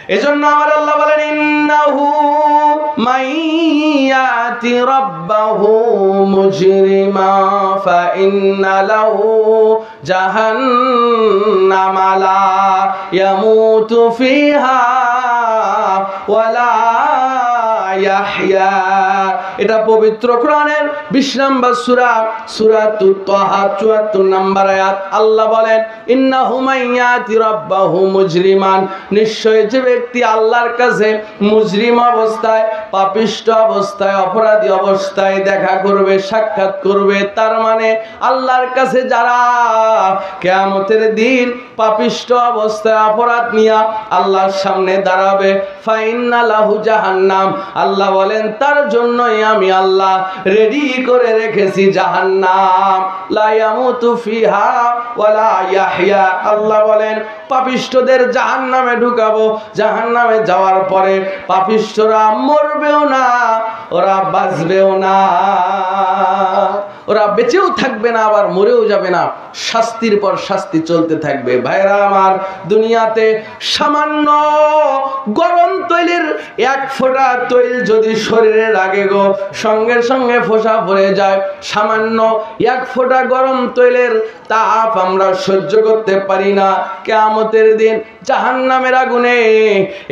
এজন্য আমার আল্লাহ বলেন ইন্নাহু মাইয়াতি রাব্বাহু মুজরিমা ফা ইন্না লাহু জাহান্নামা লা ইয়ামুতু ফিহা ওয়ালা ইয়াহইয়া। এটা পবিত্র কোরআনের 20 নম্বর সূরা সূরাতুত তাহা 74 নম্বর আয়াত। আল্লাহ বলেন ইন্নাহু মাইয়াতি রাব্বাহু মুজরিমান, নিশ্চয় যে ব্যক্তি আল্লাহর কাছে মুজরিম অবস্থায়, পাপিষ্ঠ অবস্থায়, অপরাধী অবস্থায় দেখা করবে, সাক্ষাৎ করবে, তার মানে আল্লাহর কাছে যারা কিয়ামতের দিন পাপিষ্ঠ অবস্থায় অপরাধ নিয়ে আল্লাহর সামনে দাঁড়াবে, ফাইন্না লাহু জাহান্নাম, আল্লাহ বলেন তার জন্যই আমি আল্লাহ রেডি করে রেখেছি জাহান্নাম, লা ইয়ামুতু ফিহা ওয়ালা ইয়াহইয়া। আল্লাহ বলেন পাপিষ্ঠদের জাহান্নামে ঢুকাবো, জাহান্নামে যাওয়ার পরে পাপিষ্ঠরা মরবেও না, ওরা বাঁচবেও না, ওরা বেঁচেও থাকবে না, আবার মরেও যাবে না, শাস্তির পর শাস্তি চলতে থাকবে। ভাইরা আমার, দুনিয়াতে সামান্য গরম তৈলের 1 ফোঁটা তৈল যদি শরীরে লাগে গো, সঙ্গে সঙ্গে ফোঁসা পড়ে যায়। সামান্য 1 ফোঁটা গরম তৈলের তাপ আমরা সহ্য করতে পারি না। কিয়ামতের দিন জাহান্নামের আগুনে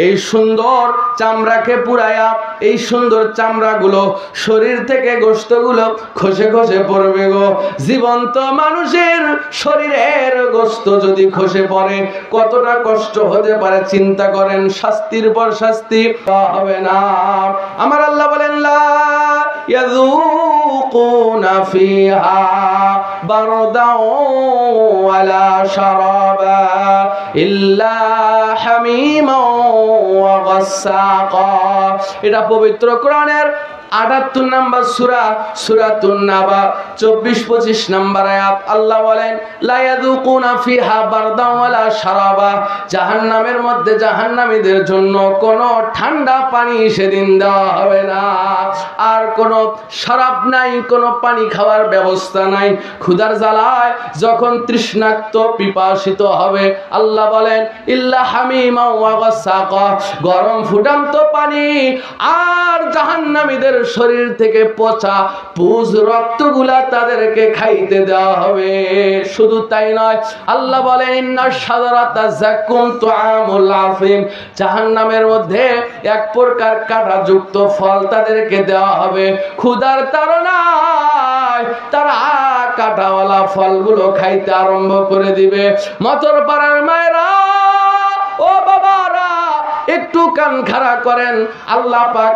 এই সুন্দর চামড়াকে পুড়ায়া, এই সুন্দর চামড়াগুলো শরীর থেকে গোশতগুলো খসে খসে পড়বে গো। জীবন্ত মানুষের শরীরের গোশত যদি খসে পড়ে কতটা কষ্ট হতে পারে চিন্তা করেন। শাস্তির পর শাস্তি হবে না। আমার আল্লাহ বলেন লা ইয়াযুকুনা ফিহা বারদাও ওয়ালা শারাবা ইল্লা হামিমা ওয়া গাসসাকা। এটা পবিত্র কোরআনের 78 নম্বর সূরা সূরাতুন নাবা 24-25 নম্বর আয়াত। আল্লাহ বলেন লা ইয়াযুকুনা ফিহা বারদাও ওয়ালা শারাবা, জাহান্নামের মধ্যে জাহান্নামীদের জন্য কোনো ঠান্ডা পানি সেদিন দেওয়া হবে না, আর কোনো শরাব নাই, কোনো পানি খাওয়ার ব্যবস্থা নাই। ক্ষুধার জ্বালায় যখন তৃষ্ণাক্ত পিপাসিত হবে, আল্লাহ বলেন ইল্লা হামিমা ওয়া গাসসাকা, গরম ফুটান্ত পানি আর জাহান্নামীদের শরীর থেকে পচা পুজ রক্তগুলা তাদেরকে খাইতে দেওয়া হবে। শুধু তাই নয়, আল্লাহ বলেন ইন্নাশ শাজারাতা যাকুম তুআমুল আফিম, জাহান্নামের মধ্যে 1 প্রকার কাঁটাযুক্ত ফল তাদেরকে দেওয়া হবে। ক্ষুধার তাড়নায় তারা কাঁটাওয়ালা ফলগুলো খাইতে আরম্ভ করে দিবে। মতর পাড়ার মায়েরা, ও বাবারা, একটু কান খাড়া করেন। আল্লাহ পাক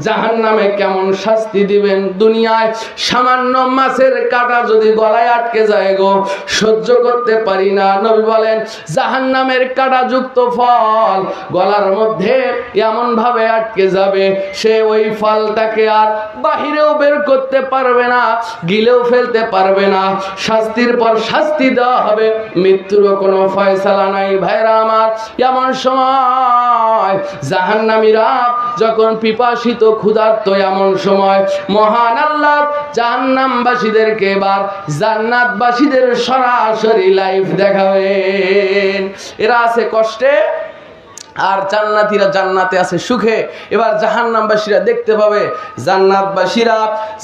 জাহান্নামে কেমন শাস্তি দিবেন। দুনিয়ায় সামান্য মাছের কাঁটা যদি গলায় আটকে যায় গো, সহ্য করতে পারি না। নবী বলেন জাহান্নামের কাঁটাযুক্ত ফল গলার মধ্যে এমন ভাবে আটকে যাবে, সে ওই ফলটাকে আর বাহিরেও বের করতে পারবে না, গিলেও ফেলতে পারবে না। শাস্তির পর শাস্তি দেওয়া হবে, মৃত্যুরও কোনো ফয়সালা নাই। ভাইরা আমার, এমন সময় জাহান্নামীরা যখন পিপাসিত ক্ষুধার্ত, এমন সময় মহান আল্লাহ জাহান্নামবাসীদেরকে এবার জান্নাতবাসীদের সরাসরি লাইভ দেখাবেন। এরা আছে কষ্টে আর জান্নাতীরা জান্নাতে আছে সুখে। এবার জাহান্নামবাসীরা দেখতে পাবে জান্নাতবাসীরা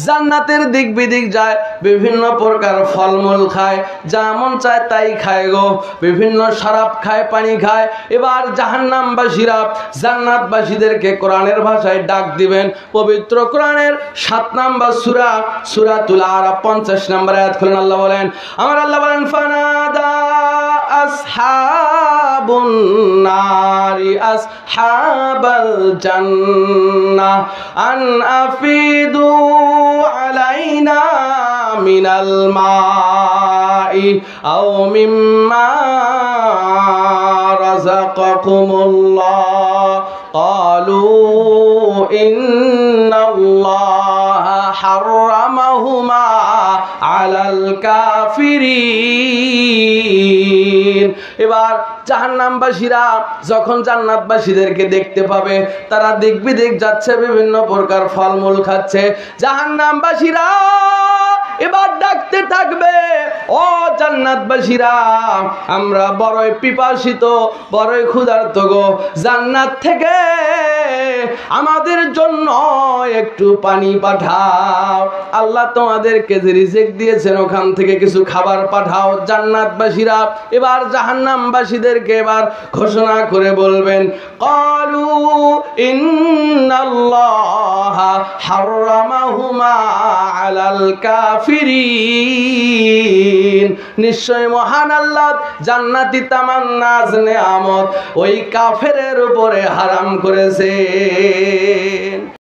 জান্নাতের দিক বিদিক যায়, বিভিন্ন প্রকার ফলমূল খায়, যা মন চায় তাই খায় গো, বিভিন্ন শরাব খায়, পানি খায়। এবার জাহান্নামবাসীরা জান্নাতবাসীদেরকে কোরআনের ভাষায় ডাক দিবেন। পবিত্র কোরআনের 7 নম্বর সূরা সূরাতুল আরাফ 50 নম্বর আয়াত খুলেন। আল্লাহ বলেন, আমার আল্লাহ বলেন ফানাদা আসহাবুন নারি আসহাবাল জান্নাহ আন আফিদু আলাইনা মিনাল মাই আও মিম্মা রাযাকাকুমুল্লাহ ক্বালু ইন্নাল্লাহা হাররামাহুমা আলাল কাফিরিন। এবার জাহান্নামবাসীরা যখন জান্নাতবাসীদেরকে দেখতে পাবে, তারা দিক বিদিক যাচ্ছে, বিভিন্ন প্রকার ফলমূল খাচ্ছে। জাহান্নামবাসীরা এবার ডাকতে থাকবে, ও জান্নাতবাসীরা, আমরা বড়ই পিপাসিত, বড়ই ক্ষুধার্ত গো, জান্নাত থেকে আমাদের জন্য একটু পানি পাঠাও। আল্লাহ তোমাদেরকে যে রিজিক দিয়েছেন ওখান থেকে কিছু খাবার পাঠাও। জান্নাতবাসীরা এবার জাহান্নামবাসীদেরকে এবার ঘোষণা করে বলবেন, ক্বালু ইন্নাল্লাহা হাররামাহুমা আলাল কাফিরিন, নিশ্চয় মহান আল্লাহ জান্নাতি তামাম নাজ নেয়ামত ওই কাফেরের উপরে হারাম করেছেন।